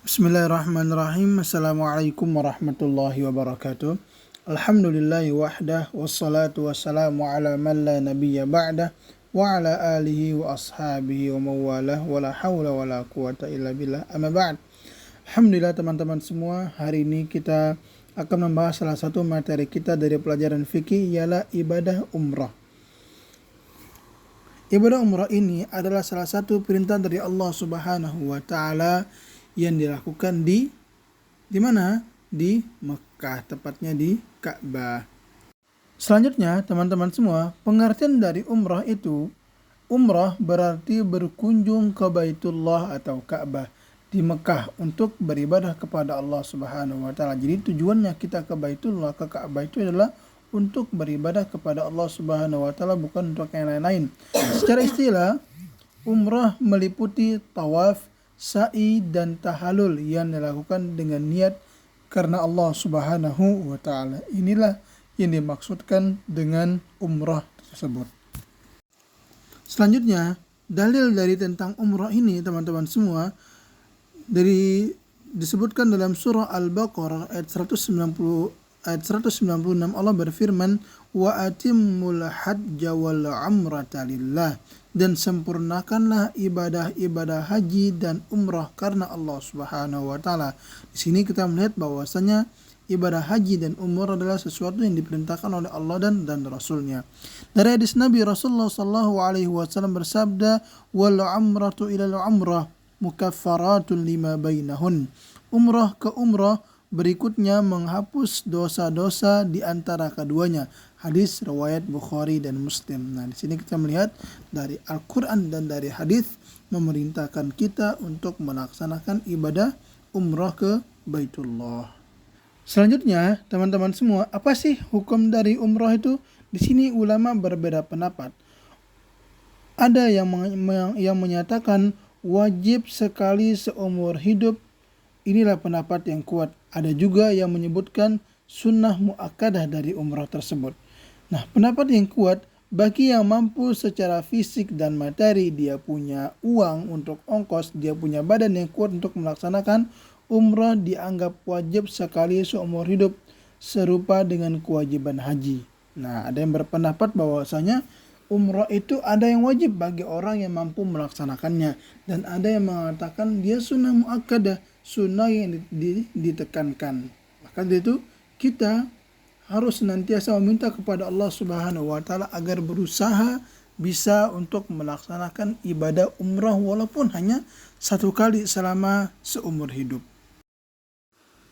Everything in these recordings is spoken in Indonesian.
Bismillahirrahmanirrahim. Assalamualaikum warahmatullahi wabarakatuh. Alhamdulillahi wahdah wassalatu wassalamu ala man la nabiyya ba'dah wa ala alihi wa ashabihi wa mawalah wa la hawla wa la quwata illa billah amma ba'd. Alhamdulillah teman-teman semua, hari ini kita akan membahas salah satu materi kita dari pelajaran fikih, ialah ibadah umrah. Ibadah umrah ini adalah salah satu perintah dari Allah Subhanahu wa taala yang dilakukan di mana? Di Mekah, tepatnya di Ka'bah. Selanjutnya, teman-teman semua, pengertian dari umrah itu, umrah berarti berkunjung ke Baitullah atau Ka'bah di Mekah untuk beribadah kepada Allah Subhanahu wa taala. Jadi tujuannya kita ke Baitullah, ke Ka'bah itu adalah untuk beribadah kepada Allah Subhanahu wa taala, bukan untuk yang lain-lain. Secara istilah, umrah meliputi tawaf, sa'i dan tahalul yang dilakukan dengan niat karena Allah Subhanahu wa taala. Inilah yang dimaksudkan dengan umrah tersebut. Selanjutnya, dalil dari tentang umrah ini teman-teman semua disebutkan dalam surah Al-Baqarah ayat 196 Allah berfirman, wa atimmul hajja wal umrata lillah, dan sempurnakanlah ibadah-ibadah haji dan umrah karena Allah Subhanahu wa taala. Di sini kita melihat bahwasanya ibadah haji dan umrah adalah sesuatu yang diperintahkan oleh Allah dan Rasulnya. Dari hadis Nabi Rasulullah sallallahu alaihi wasallam bersabda, wal umratu ilal umrah mukaffaratun lima bainahun. Umrah ke umrah berikutnya menghapus dosa-dosa di antara keduanya. Hadis riwayat Bukhari dan Muslim. Nah, di sini kita melihat dari Al-Qur'an dan dari hadis memerintahkan kita untuk melaksanakan ibadah umrah ke Baitullah. Selanjutnya, teman-teman semua, apa sih hukum dari umrah itu? Di sini ulama berbeda pendapat. Ada yang menyatakan wajib sekali seumur hidup. Inilah pendapat yang kuat. Ada juga yang menyebutkan sunnah muakkadah dari umrah tersebut. Nah, pendapat yang kuat, bagi yang mampu secara fisik dan materi, dia punya uang untuk ongkos, dia punya badan yang kuat untuk melaksanakan umrah, dianggap wajib sekali seumur hidup, serupa dengan kewajiban haji. Nah, ada yang berpendapat bahwasanya umrah itu ada yang wajib bagi orang yang mampu melaksanakannya, dan ada yang mengatakan dia sunnah muakkadah, sunnah yang ditekankan. Maka dari itu kita harus senantiasa meminta kepada Allah Subhanahu wa taala agar berusaha bisa untuk melaksanakan ibadah umrah walaupun hanya satu kali selama seumur hidup.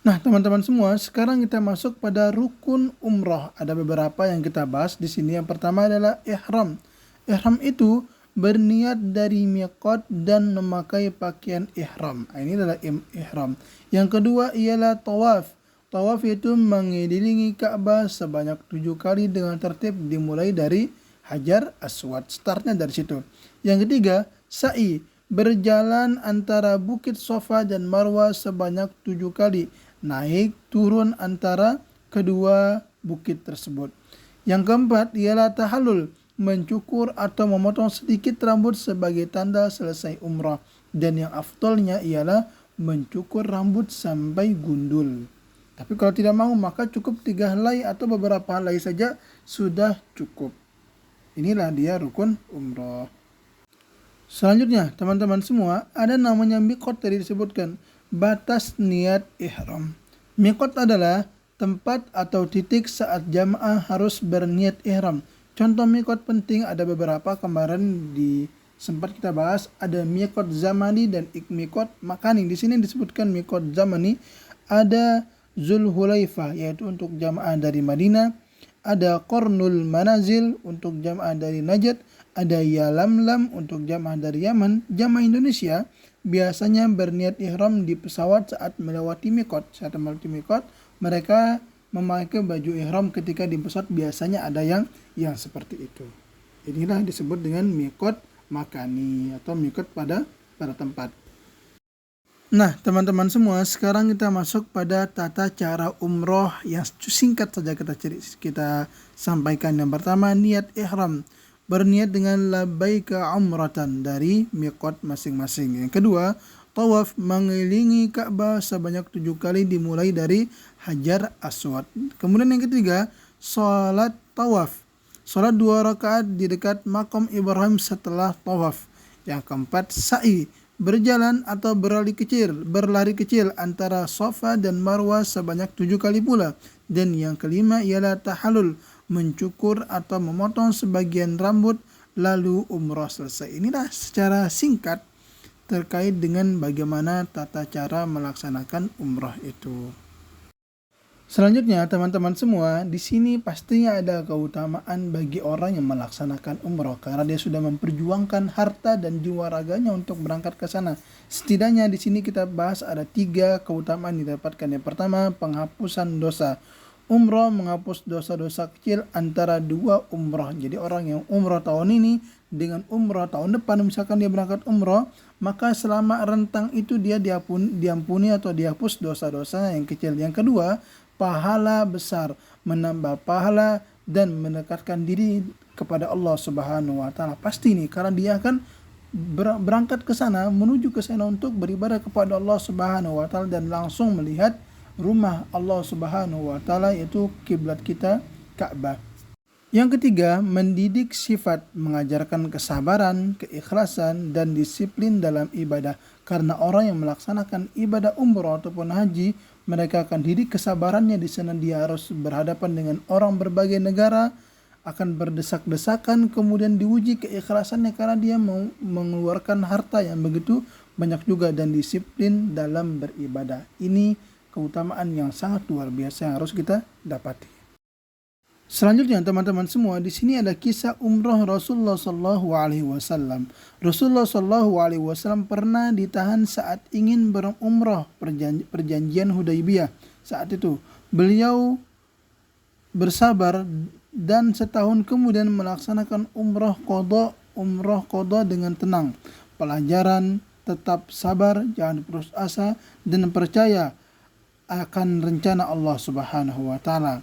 Nah, teman-teman semua, sekarang kita masuk pada rukun umrah. Ada beberapa yang kita bahas di sini. Yang pertama adalah ihram. Ihram itu berniat dari miqat dan memakai pakaian ihram. Ini adalah ihram. Yang kedua ialah tawaf. Tawaf itu mengelilingi Ka'bah sebanyak 7 kali dengan tertib, dimulai dari Hajar Aswad. Startnya dari situ. Yang ketiga, sa'i. Berjalan antara Bukit Safa dan Marwah sebanyak 7 kali. Naik turun antara kedua bukit tersebut. Yang keempat ialah tahallul. Mencukur atau memotong sedikit rambut sebagai tanda selesai umrah. Dan yang afdolnya ialah mencukur rambut sampai gundul. Tapi kalau tidak mau, maka cukup 3 helai atau beberapa helai saja sudah cukup. Inilah dia rukun umrah. Selanjutnya, teman-teman semua, ada namanya miqat tadi disebutkan, batas niat ihram. Miqat adalah tempat atau titik saat jamaah harus berniat ihram. Contoh miqat penting ada beberapa, kemarin sempat kita bahas, ada miqat zamani dan miqat makani. Di sini disebutkan miqat zamani, ada Zulhulaifah yaitu untuk jamaah dari Madinah, ada Qarnul Manazil untuk jamaah dari Najd, ada Yalamlam untuk jamaah dari Yaman. Jamaah Indonesia biasanya berniat ihram di pesawat saat melewati miqat. Saat melewati miqat, mereka memakai baju ihram ketika di pesawat, biasanya ada yang seperti itu. Inilah disebut dengan miqat makani atau miqat pada tempat. Nah, teman-teman semua, sekarang kita masuk pada tata cara umroh yang singkat saja kita sampaikan. Yang pertama, niat ihram. Berniat dengan labbaika umratan dari miqat masing-masing. Yang kedua, tawaf mengelilingi Ka'bah sebanyak 7 kali dimulai dari Hajar Aswad. Kemudian yang ketiga, salat tawaf. Salat 2 rakaat di dekat makam Ibrahim setelah tawaf. Yang keempat, sa'i, berjalan atau berlari kecil antara Safa dan Marwah sebanyak 7 kali pula. Dan yang kelima ialah tahallul, mencukur atau memotong sebagian rambut lalu umrah selesai. Inilah secara singkat terkait dengan bagaimana tata cara melaksanakan umrah itu. Selanjutnya teman-teman semua, di sini pastinya ada keutamaan bagi orang yang melaksanakan umrah karena dia sudah memperjuangkan harta dan jiwa raganya untuk berangkat ke sana. Setidaknya di sini kita bahas ada 3 keutamaan yang didapatkan. Yang pertama, penghapusan dosa. Umrah menghapus dosa-dosa kecil antara 2 umrah. Jadi orang yang umrah tahun ini dengan umrah tahun depan, misalkan dia berangkat umrah, maka selama rentang itu dia diampuni atau dihapus dosa-dosa yang kecil. Yang kedua, pahala besar, menambah pahala dan mendekatkan diri kepada Allah Subhanahu wa taala. Pasti nih karena dia akan berangkat ke sana, menuju ke sana untuk beribadah kepada Allah Subhanahu wa taala dan langsung melihat rumah Allah Subhanahu wa taala, yaitu kiblat kita Ka'bah. Yang ketiga, mendidik sifat, mengajarkan kesabaran, keikhlasan, dan disiplin dalam ibadah. Karena orang yang melaksanakan ibadah umrah ataupun haji, mereka akan didik kesabarannya. Di sana dia harus berhadapan dengan orang berbagai negara, akan berdesak-desakan, kemudian diuji keikhlasannya karena dia mau mengeluarkan harta yang begitu banyak juga, dan disiplin dalam beribadah. Ini keutamaan yang sangat luar biasa yang harus kita dapati. Selanjutnya teman-teman semua, di sini ada kisah umrah Rasulullah Shallallahu Alaihi Wasallam. Rasulullah Shallallahu Alaihi Wasallam pernah ditahan saat ingin berumrah perjanjian Hudaybiyah. Saat itu beliau bersabar dan setahun kemudian melaksanakan umrah qadha dengan tenang. Pelajaran, tetap sabar, jangan putus asa, dan percaya akan rencana Allah Subhanahu wa taala.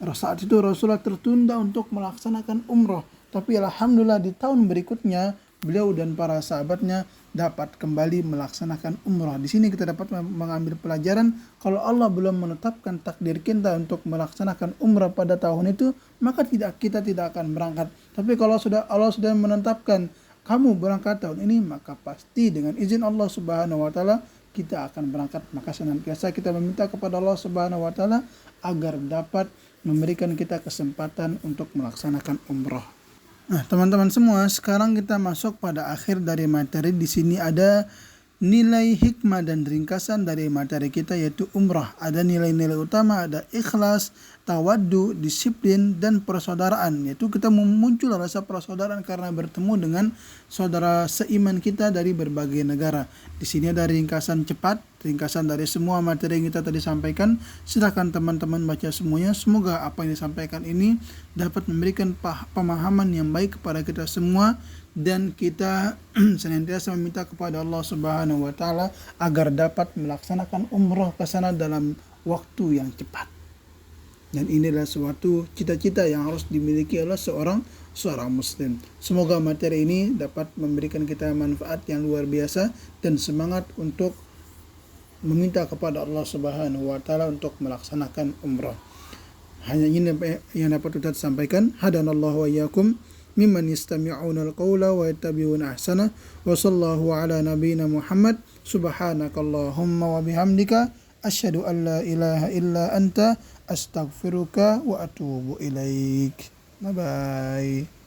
Saat itu Rasulullah tertunda untuk melaksanakan umrah, tapi alhamdulillah di tahun berikutnya beliau dan para sahabatnya dapat kembali melaksanakan umrah. Di sini kita dapat mengambil pelajaran, kalau Allah belum menetapkan takdir kita untuk melaksanakan umrah pada tahun itu, maka kita tidak akan berangkat. Tapi kalau Allah sudah menetapkan kamu berangkat tahun ini, maka pasti dengan izin Allah Subhanahu wa taala kita akan berangkat. Maka senantiasa kita meminta kepada Allah Subhanahu wa taala agar dapat memberikan kita kesempatan untuk melaksanakan umrah. Nah, teman-teman semua, sekarang kita masuk pada akhir dari materi. Di sini ada nilai hikmah dan ringkasan dari materi kita, yaitu umrah. Ada nilai-nilai utama, ada ikhlas, tawaddu, disiplin, dan persaudaraan. Yaitu kita muncul rasa persaudaraan karena bertemu dengan saudara seiman kita dari berbagai negara. Di sini ada ringkasan cepat, ringkasan dari semua materi yang kita tadi sampaikan. Silakan teman-teman baca semuanya. Semoga apa yang disampaikan ini dapat memberikan pemahaman yang baik kepada kita semua, dan kita senantiasa meminta kepada Allah Subhanahu wa taala agar dapat melaksanakan umrah ke sana dalam waktu yang cepat. Dan ini adalah suatu cita-cita yang harus dimiliki oleh seorang muslim. Semoga materi ini dapat memberikan kita manfaat yang luar biasa dan semangat untuk meminta kepada Allah Subhanahu wa taala untuk melaksanakan umrah. Hanya ini yang dapat kita sampaikan. Hadanallahu wa iyyakum mimman yastami'una al-qawla wa yattabi'una ahsana. Wa sallallahu ala nabiyyina Muhammad. Subhanakallahumma wa bihamdika asyhadu an la ilaha illa anta astaghfiruka wa atubu ilaik. Bye bye.